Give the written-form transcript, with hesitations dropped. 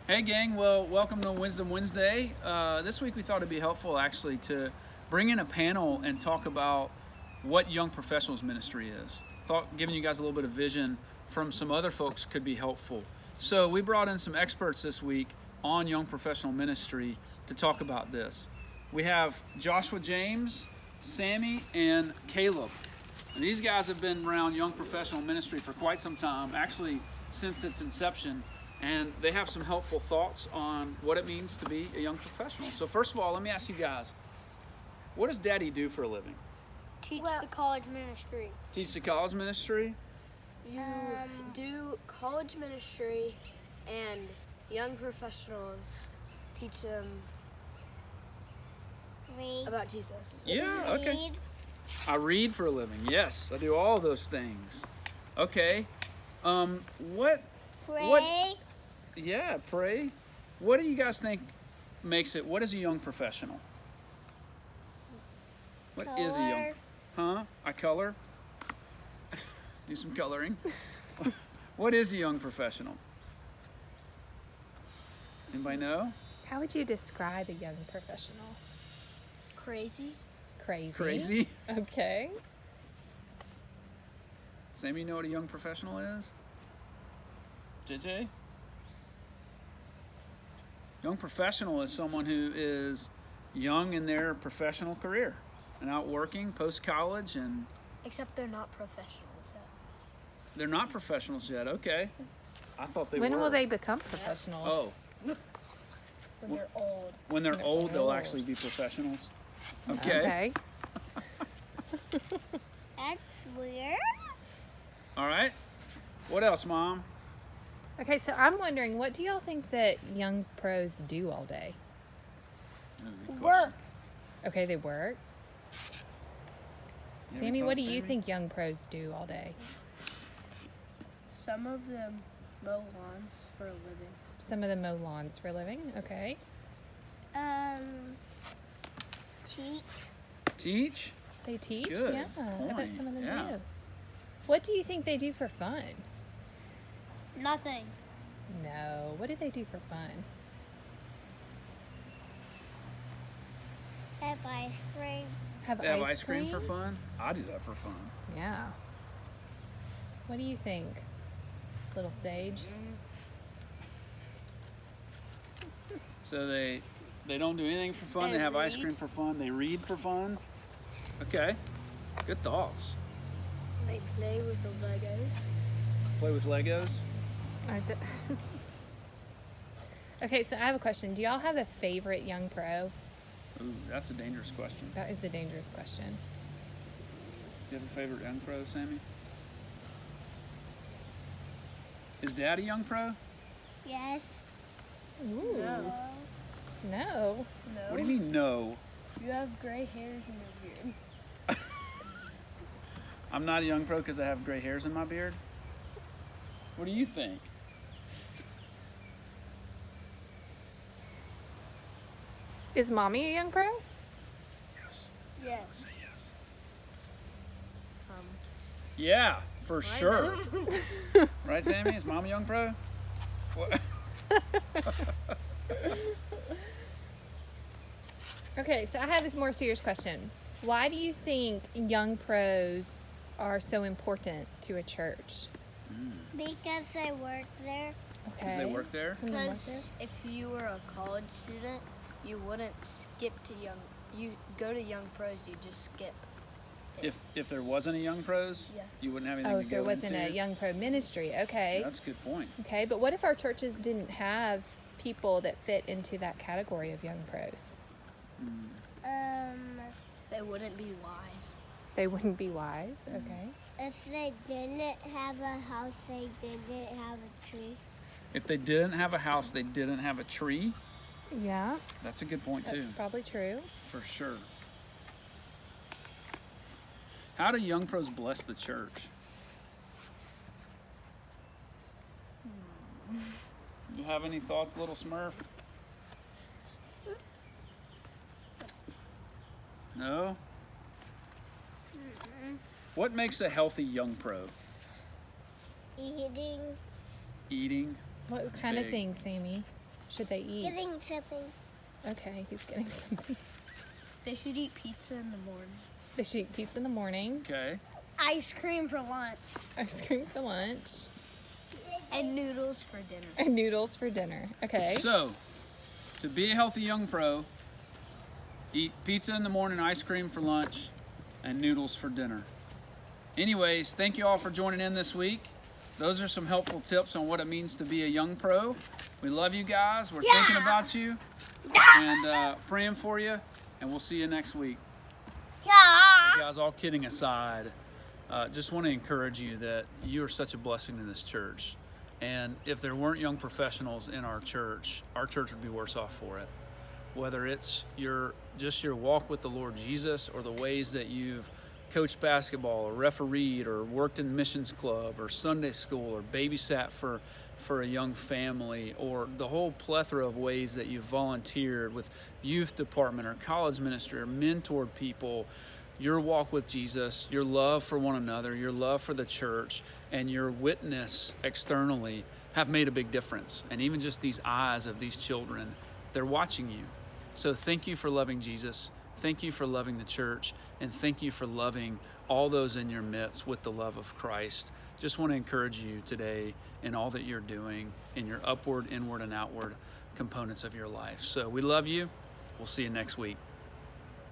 Hey gang, well, welcome to Wisdom Wednesday. This week we thought it'd be helpful actually to bring in a panel and talk about what young professionals ministry is. Thought giving you guys a little bit of vision from some other folks could be helpful. So we brought in some experts this week on young professional ministry to talk about this. We have Joshua James, Sammy, and Caleb. And these guys have been around young professional ministry for quite some time, actually since its inception. And they have some helpful thoughts on what it means to be a young professional. So first of all, let me ask you guys, what does Daddy do for a living? Teach the college ministry. Teach the college ministry? You do college ministry and young professionals teach them Read. about Jesus. Yeah, okay. Read. I read for a living. Yes, I do all those things. Okay. Pray. Yeah, pray. What do you guys think makes it, what is a young professional? What is a young, Color. I color? Do some coloring. What is a young professional? Anybody know? How would you describe a young professional? Crazy. Crazy. Crazy? Okay. Sammy, you know what a young professional is? JJ? Young professional is someone who is young in their professional career and out working post-college, and Except they're not professionals yet. they're not professionals yet. Okay. I thought they were. When will they become professionals? Oh, When they're old. when they're old, they'll old. actually be professionals. Okay. Okay. That's weird. All right. What else, Mom? Okay, so I'm wondering, what do y'all think that young pros do all day? Good question. Work. Okay, they work. You have Sammy, any what do thoughts, you Sammy? think young pros do all day? Some of them mow lawns for a living. Some of them mow lawns for a living. Okay. Teach. Teach? They teach? Good Yeah, I bet point. some of them Yeah. do. What do you think they do for fun? Nothing. No. What do they do for fun? Have ice cream. They have ice cream for fun? I do that for fun. Yeah. What do you think, little Sage? So they don't do anything for fun. They They have ice read. cream for fun. They read for fun. Okay. Good thoughts. They play with the Legos. Play with Legos. Okay, so I have a question. Do y'all have a favorite young pro? Ooh, that's a dangerous question. That is a dangerous question. Do you have a favorite young pro, Sammy? Is Dad a young pro? Yes. Ooh. No. No. What do you mean no? You have gray hairs in your beard. I'm not a young pro because I have gray hairs in my beard? What do you think? Is mommy a young pro? Yes. Yes. Say yes. Um, Yeah, for sure. Right, Sammy? Is Mom a young pro? What? Okay, so I have this more serious question. Why do you think young pros are so important to a church? Because I work there. Okay. Does they work there? Some of them work there? Because if you were a college student, you wouldn't skip to young. You go to young pros. You just skip. If there wasn't a young pros, Yeah. you wouldn't have anything Oh, to if go there wasn't into. a young pro ministry. Okay. That's a good point. Okay, but what if our churches didn't have people that fit into that category of young pros? They wouldn't be wise. They wouldn't be wise. Okay. If they didn't have a house, they didn't have a tree. If they didn't have a house, they didn't have a tree. Yeah, That's a good point too, that's probably true. for sure. How do young pros bless the church? You have any thoughts, little Smurf? No? What makes a healthy young pro? Eating. Eating. What That's kind of big. things, Sammy? should they eat? Getting something. Okay, he's getting something. They should eat pizza in the morning. They should eat pizza in the morning, Okay. Ice cream for lunch. ice cream for lunch, And noodles for dinner. and noodles for dinner. Okay. So, to be a healthy young pro, eat pizza in the morning, ice cream for lunch, and noodles for dinner. Anyways, thank you all for joining in this week. Those are some helpful tips on what it means to be a young pro. We love you guys. We're thinking about you and praying for you, and we'll see you next week. Yeah. Guys, all kidding aside, just want to encourage you that you are such a blessing to this church. And if there weren't young professionals in our church would be worse off for it. Whether it's your walk with the Lord Jesus, or the ways that you've coached basketball or refereed or worked in missions club or Sunday school or babysat for a young family, or the whole plethora of ways that you've volunteered with youth department or college ministry or mentored people, your walk with Jesus, your love for one another, your love for the church, and your witness externally have made a big difference. And even just these eyes of these children, they're watching you. So thank you for loving Jesus. Thank you for loving the church, and thank you for loving all those in your midst with the love of Christ. Just want to encourage you today in all that you're doing, in your upward, inward, and outward components of your life. So we love you. We'll see you next week.